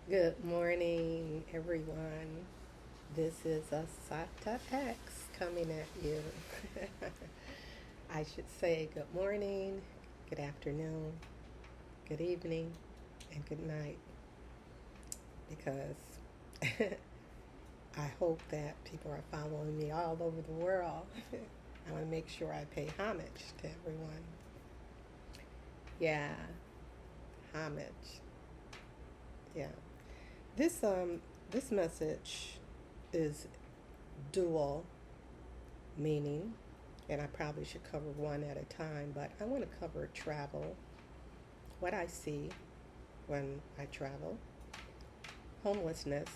Good morning, everyone. This is Asata X coming at you. I should say good morning, good afternoon, good evening, and good night because I hope that people are following me all over the world. I want to make sure I pay homage to everyone. Yeah, homage. Yeah. This message is dual meaning, and I probably should cover one at a time, but I want to cover travel, what I see when I travel, homelessness,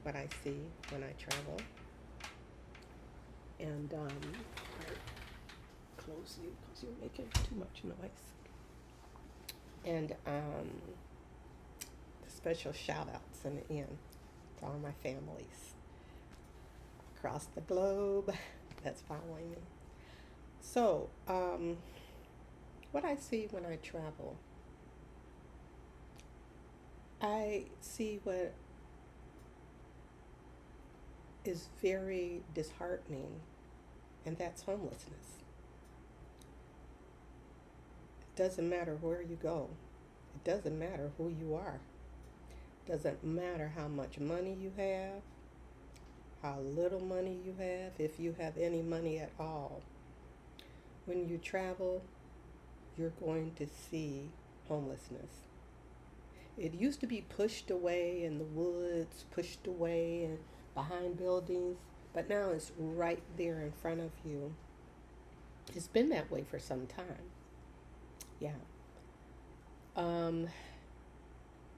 what I see when I travel, and close you because you're making too much noise, and special shout outs in the end to all my families across the globe that's following me. So, what I see when I travel, I see what is very disheartening, and that's homelessness. It doesn't matter where you go, it doesn't matter who you are, it doesn't matter how much money you have, how little money you have, if you have any money at all. When you travel, you're going to see homelessness. It used to be pushed away in the woods, pushed away and behind buildings, but now it's right there in front of you. It's been that way for some time. Yeah. Um,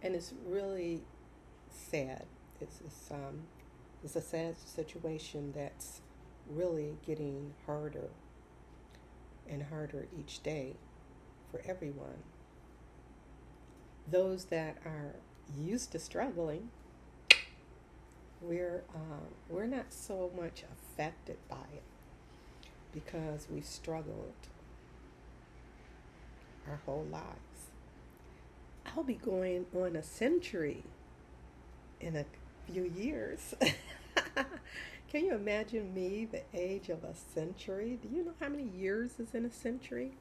and it's really sad. It's a sad situation that's really getting harder and harder each day for everyone. Those that are used to struggling, we're not so much affected by it because we've struggled our whole lives. I'll be going on a century in a few years. Can you imagine me the age of a century? Do you know how many years is in a century?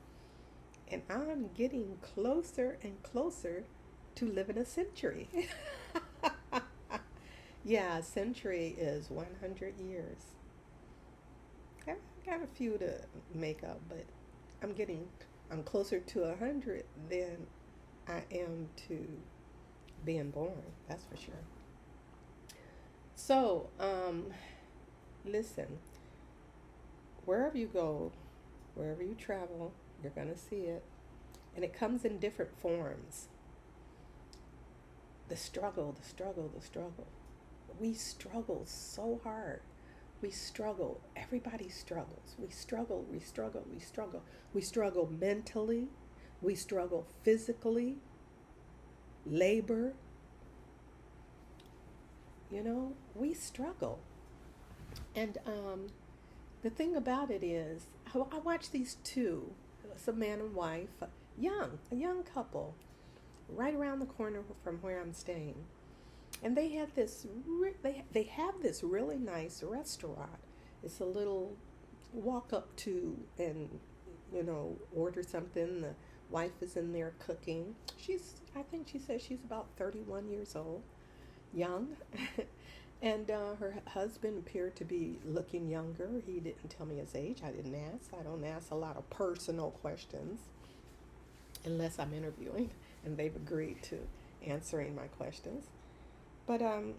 And I'm getting closer and closer to living a century. Yeah, a century is 100 years. I've got a few to make up, but I'm getting, I'm closer to 100 than I am to being born, that's for sure. So, listen, wherever you go, wherever you travel, you're going to see it. And it comes in different forms. The struggle, the struggle, the struggle. We struggle so hard. We struggle. Everybody struggles. We struggle, we struggle, we struggle. We struggle mentally. We struggle physically. Labor. We struggle. And the thing about it is, I watch these two. It's a man and wife, a young couple, right around the corner from where I'm staying. And they had this, they have this really nice restaurant. It's a little walk up to and, order something. The wife is in there cooking. I think she says she's about 31 years old, young. And her husband appeared to be looking younger. He didn't tell me his age. I didn't ask. I don't ask a lot of personal questions unless I'm interviewing and they've agreed to answering my questions. But I'm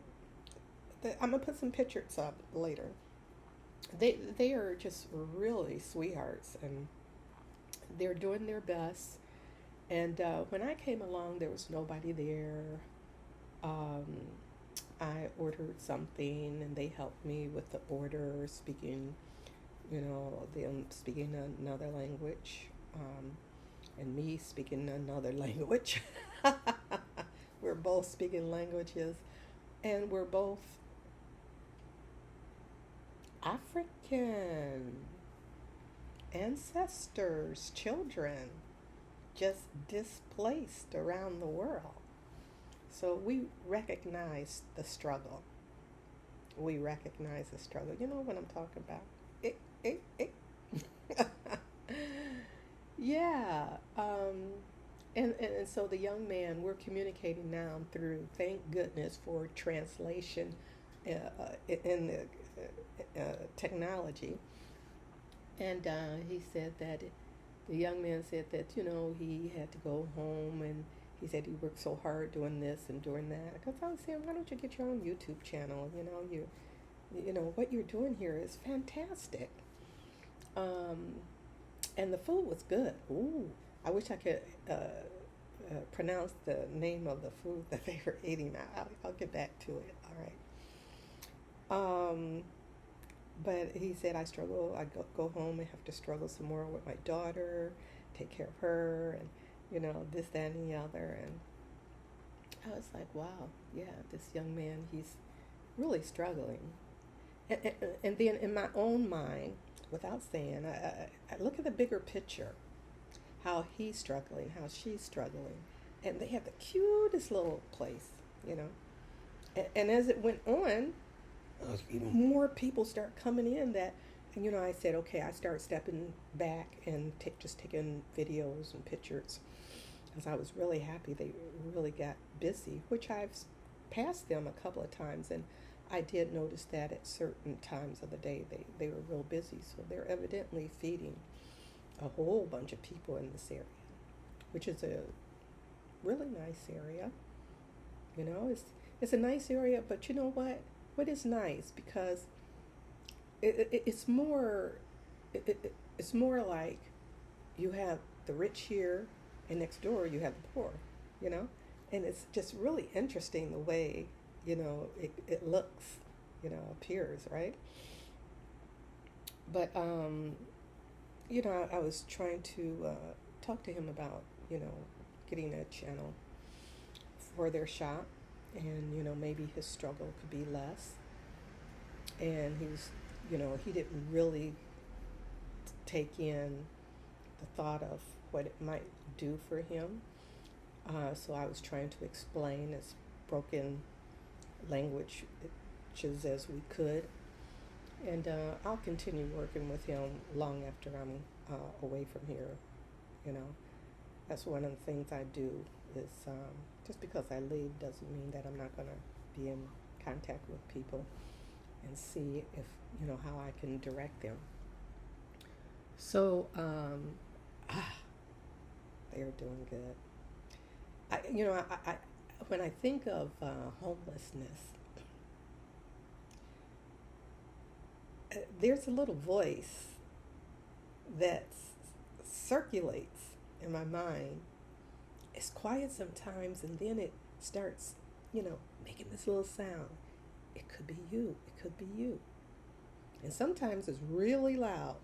gonna put some pictures up later. They are just really sweethearts, and they're doing their best. And when I came along, there was nobody there. Um, I ordered something, and they helped me with the order, speaking, them speaking another language, and me speaking another language. We're both speaking languages, and we're both African ancestors, children, just displaced around the world. So we recognize the struggle. We recognize the struggle. You know what I'm talking about? Yeah. And so the young man, we're communicating now through, thank goodness for translation in the technology. And he said that the young man said that, he had to go home, and he said he worked so hard doing this and doing that. Because I was saying, why don't you get your own YouTube channel? What you're doing here is fantastic. And the food was good. Ooh, I wish I could pronounce the name of the food that they were eating. I'll get back to it. All right. But he said, I struggle. I go home and have to struggle some more with my daughter, take care of her, and this, that, and the other. And I was like, wow, yeah, this young man, he's really struggling. And then in my own mind, without saying, I look at the bigger picture, how he's struggling, how she's struggling. And they have the cutest little place, And as it went on, even more people start coming in that, and I said, okay, I start stepping back and just taking videos and pictures, because I was really happy they really got busy, which I've passed them a couple of times, and I did notice that at certain times of the day they were real busy, so they're evidently feeding a whole bunch of people in this area, which is a really nice area. It's a nice area, but you know what? What is nice, because it's more it's more like you have the rich here, and next door you have the poor, and it's just really interesting the way it looks, appears, right? But I was trying to talk to him about getting a channel for their shop, and maybe his struggle could be less. And he was, he didn't really take in the thought of what it might do for him. So I was trying to explain as broken language as we could. And I'll continue working with him long after I'm away from here. That's one of the things I do is just because I leave doesn't mean that I'm not going to be in contact with people and see if, how I can direct them. So, they're doing good. I when I think of homelessness, there's a little voice that circulates in my mind. It's quiet sometimes, and then it starts, making this little sound. It could be you. It could be you. And sometimes it's really loud.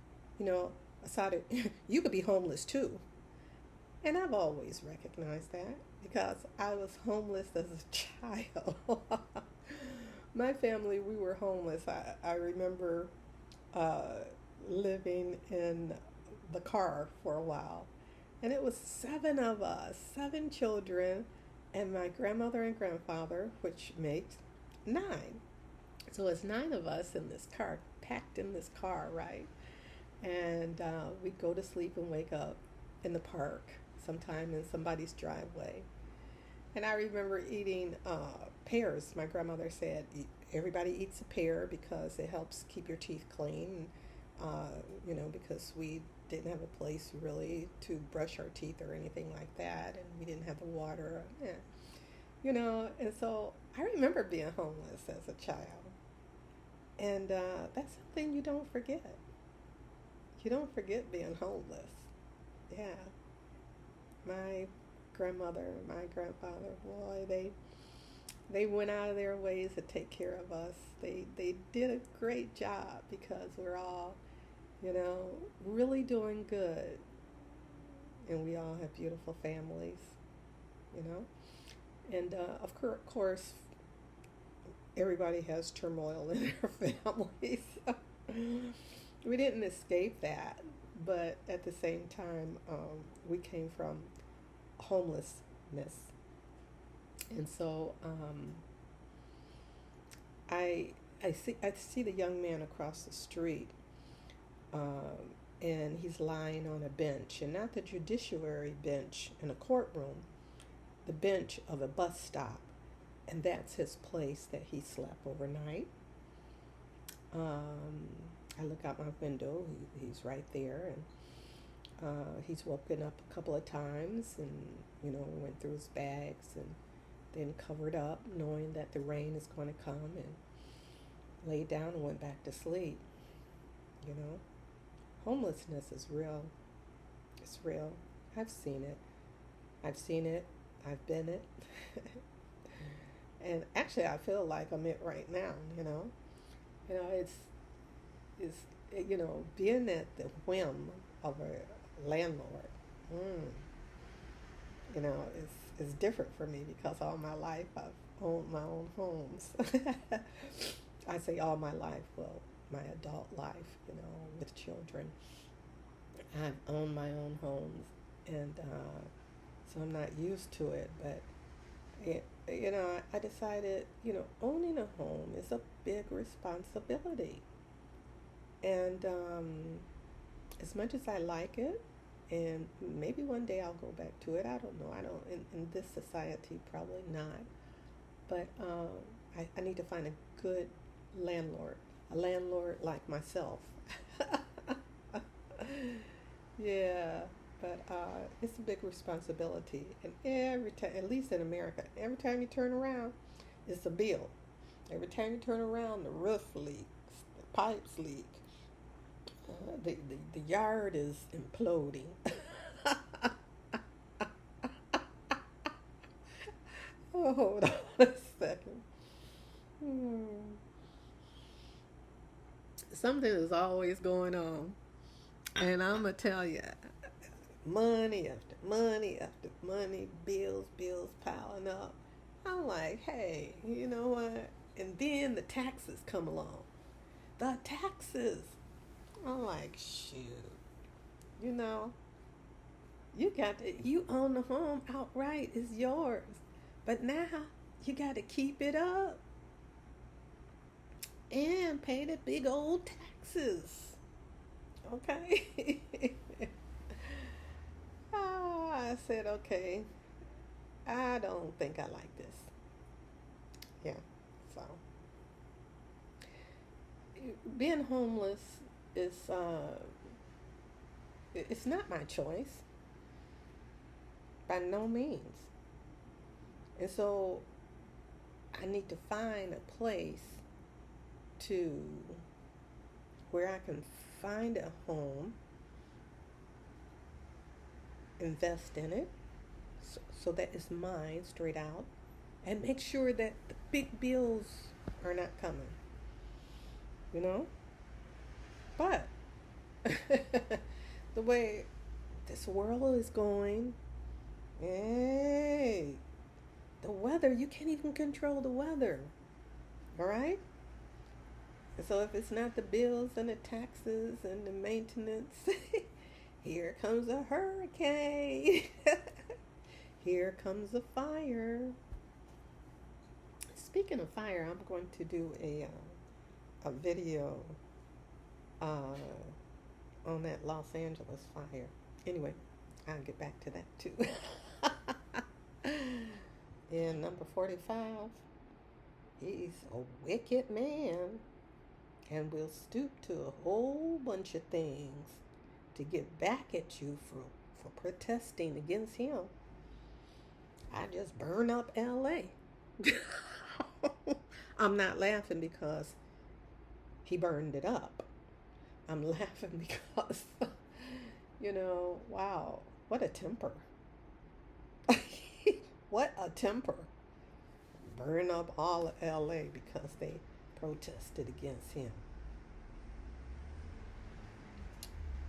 Aside you could be homeless too. And I've always recognized that because I was homeless as a child. My family, we were homeless. I remember living in the car for a while. And it was 7 of us, 7 children, and my grandmother and grandfather, which makes 9. So it's 9 of us in this car, packed in this car, right? And we'd go to sleep and wake up in the park, sometime in somebody's driveway. And I remember eating pears. My grandmother said, everybody eats a pear because it helps keep your teeth clean, because we didn't have a place really to brush our teeth or anything like that, and we didn't have the water, and so I remember being homeless as a child, and that's something you don't forget. You don't forget being homeless. Yeah. My grandmother and my grandfather, boy, they went out of their ways to take care of us. They did a great job because we're all, really doing good. And we all have beautiful families, And of course, everybody has turmoil in their families. We didn't escape that, but at the same time, we came from homelessness. And so I I see the young man across the street, um, and he's lying on a bench, and not the judiciary bench in a courtroom, the bench of a bus stop, and that's his place that he slept overnight. Um, I look out my window; he's right there, and he's woken up a couple of times, and went through his bags and then covered up, knowing that the rain is going to come, and laid down and went back to sleep. You know, homelessness is real. It's real. I've seen it. I've seen it. I've been it. And actually, I feel like I'm it right now. It's being at the whim of a landlord. Mm, is different for me because all my life I've owned my own homes. I say all my life, well, my adult life, with children. I've owned my own homes, and so I'm not used to it. But I decided, owning a home is a big responsibility, and as much as I like it, and maybe one day I'll go back to it. I don't know. I don't in this society probably not. But I need to find a good landlord, a landlord like myself. Yeah, but it's a big responsibility, and every time, at least in America, every time you turn around, it's a bill. Every time you turn around, the roof leaks, the pipes leak, the yard is imploding. Oh, hold on a second. Hmm. Something is always going on, and I'm gonna tell you, money after money after money, bills piling up. I'm like, hey, you know what? And then the taxes come along. The taxes. I'm like, shoot, you know, you own the home outright, it's yours. But now you got to keep it up and pay the big old taxes. Okay. I said, okay, I don't think I like this. Yeah. So being homeless is it's not my choice by no means. And so I need to find a place to where I can find a home, invest in it, so that it's mine straight out, and make sure that the big bills are not coming, you know? But the way this world is going, hey, the weather, you can't even control the weather, all right? And so if it's not the bills and the taxes and the maintenance, here comes a hurricane. Here comes a fire. Speaking of fire, I'm going to do a video uh, on that Los Angeles fire. Anyway, I'll get back to that too. And number 45, he's a wicked man and will stoop to a whole bunch of things to get back at you for protesting against him. I just burn up LA. I'm not laughing because he burned it up. I'm laughing because, wow, what a temper. What a temper. Burn up all of LA because they protested against him.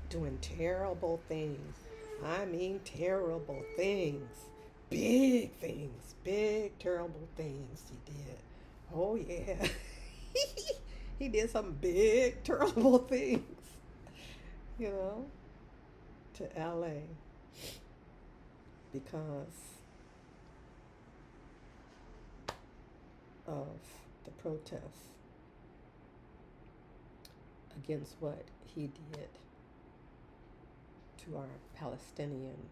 Doing terrible things. I mean, terrible things. Big, terrible things he did. Oh, yeah. He did some big, terrible things, to LA because of the protests against what he did to our Palestinian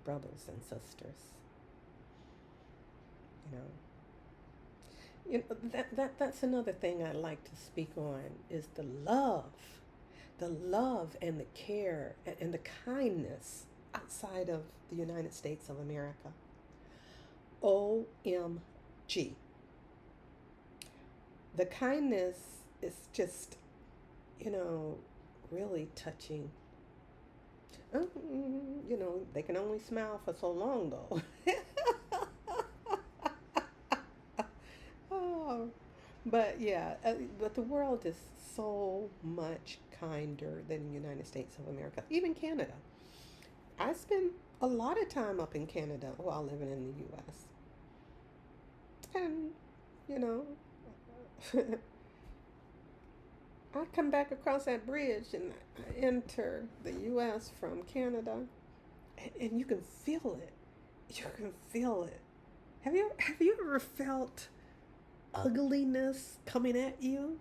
brothers and sisters. You know, that's another thing I like to speak on is the love and the care and the kindness outside of the United States of America. OMG. The kindness is just, you know, really touching. You know, they can only smile for so long, though. Oh, but yeah, but the world is so much kinder than the United States of America, even Canada. I spend a lot of time up in Canada while living in the U.S. And, you know, I come back across that bridge and I enter the U.S. from Canada, and you can feel it. You can feel it. Have you ever felt ugliness coming at you?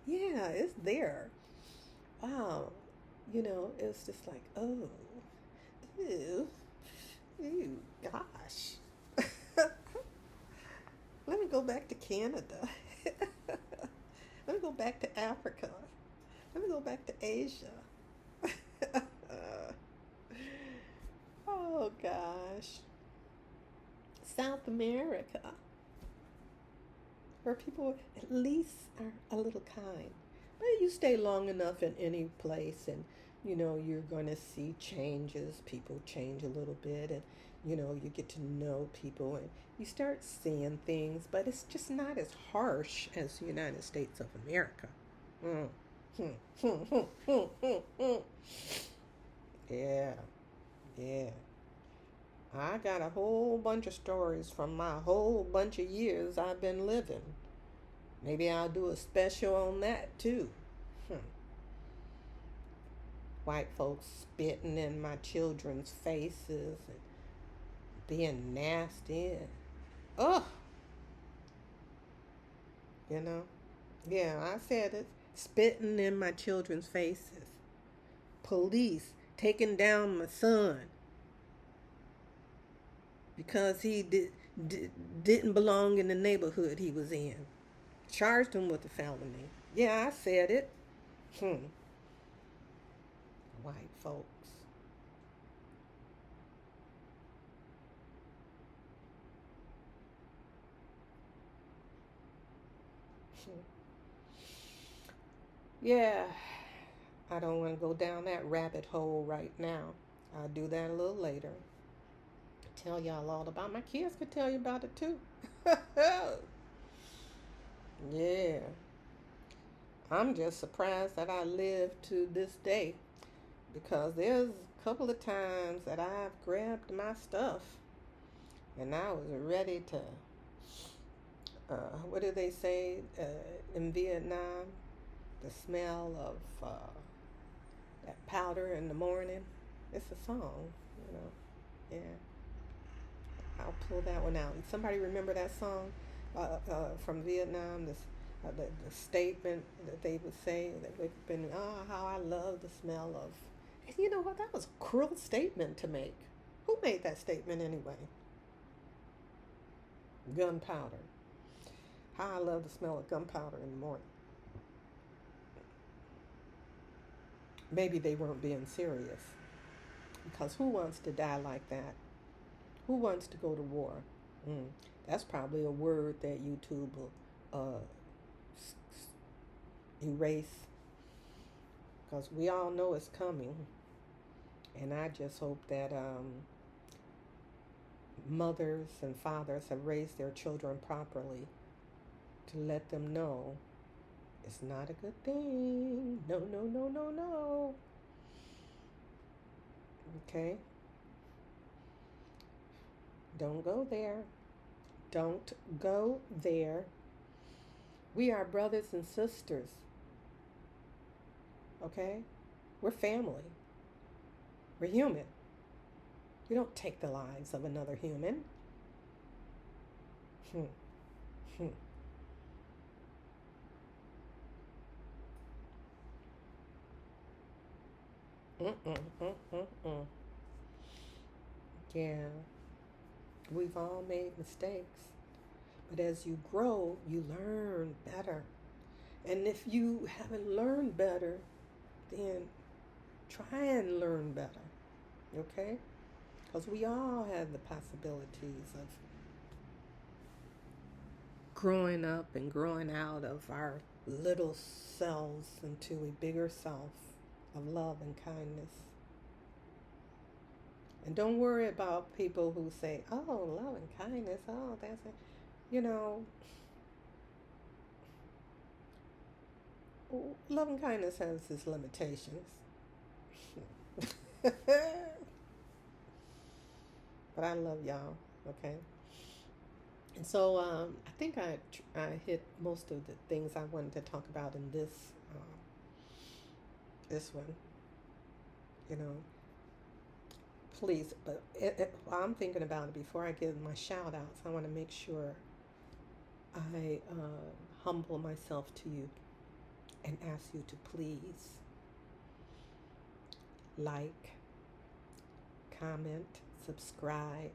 Yeah, it's there. Wow. You know, it's just like, oh, ew, ew, gosh. Let me go back to Canada. Let me go back to Africa. Let me go back to Asia. Oh gosh. South America, where people at least are a little kind. But you stay long enough in any place and you know you're going to see changes. People change a little bit and you know you get to know people and you start seeing things, but it's just not as harsh as the United States of America. Mm. Yeah, yeah. I got a whole bunch of stories from my whole bunch of years I've been living. Maybe I'll do a special on that too. Hmm. White folks spitting in my children's faces and being nasty. And, oh, you know. Yeah, I said it. Spitting in my children's faces. Police taking down my son because didn't belong in the neighborhood he was in. Charged him with a felony. Yeah, I said it. White folks. Yeah, I don't want to go down that rabbit hole right now. I'll do that a little later. Tell y'all all about my kids could tell you about it too. Yeah. I'm just surprised that I lived to this day because there's a couple of times that I've grabbed my stuff and I was ready to, what do they say in Vietnam? The smell of that powder in the morning. It's a song, you know. Yeah. I'll pull that one out. Somebody remember that song from Vietnam? The statement that they would say that would have been, how I love the smell of. And you know what? That was a cruel statement to make. Who made that statement anyway? Gunpowder. How I love the smell of gunpowder in the morning. Maybe they weren't being serious. Because who wants to die like that? Who wants to go to war? That's probably a word that YouTube will erase. Because we all know it's coming. And I just hope that mothers and fathers have raised their children properly to let them know it's not a good thing. No, no, no, no, no. Okay? Don't go there. Don't go there. We are brothers and sisters. Okay? We're family. We're human. You don't take the lives of another human. Hmm. Hmm. Mm-mm. Mm-mm. Yeah, we've all made mistakes. But as you grow, you learn better. And if you haven't learned better, then try and learn better. Okay? Because we all have the possibilities of growing up and growing out of our little selves into a bigger self of love and kindness. And don't worry about people who say, oh, love and kindness, oh, that's it. You know, love and kindness has its limitations. But I love y'all, okay? And so I think I hit most of the things I wanted to talk about in this one, you know. Please, but while I'm thinking about it, before I give my shout outs, I want to make sure I humble myself to you and ask you to please like, comment, subscribe.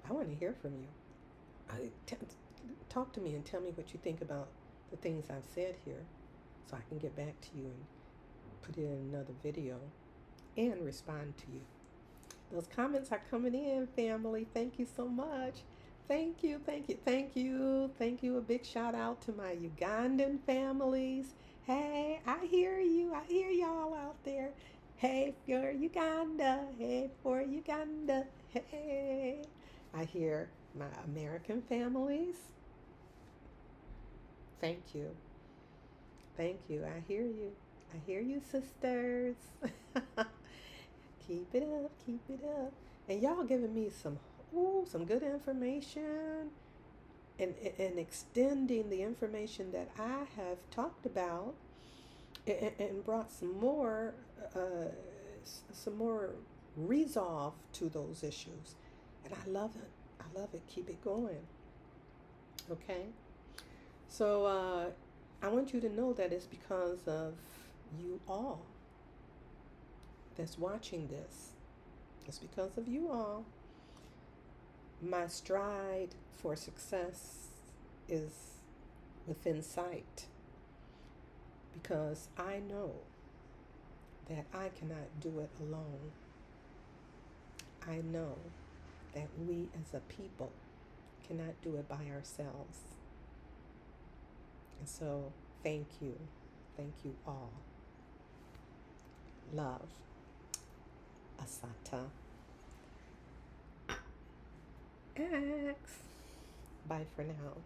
I want to hear from you. Talk to me and tell me what you think about the things I've said here so I can get back to you and put it in another video and respond to you. Those comments are coming in, family. Thank you so much. Thank you, thank you, thank you, thank you. A big shout out to my Ugandan families. Hey, I hear you. I hear y'all out there. Hey for Uganda. Hey for Uganda. Hey. I hear my American families. Thank you. Thank you. I hear you. I hear you, sisters. Keep it up, keep it up. And y'all giving me some good information and extending the information that I have talked about and brought uh, some more resolve to those issues. And I love it. I love it. Keep it going. Okay? So I want you to know that it's because of you all that's watching this. It's because of you all. My stride for success is within sight because I know that I cannot do it alone. I know that we as a people cannot do it by ourselves. And so, thank you. Thank you all. Love. Asata. X. Bye for now.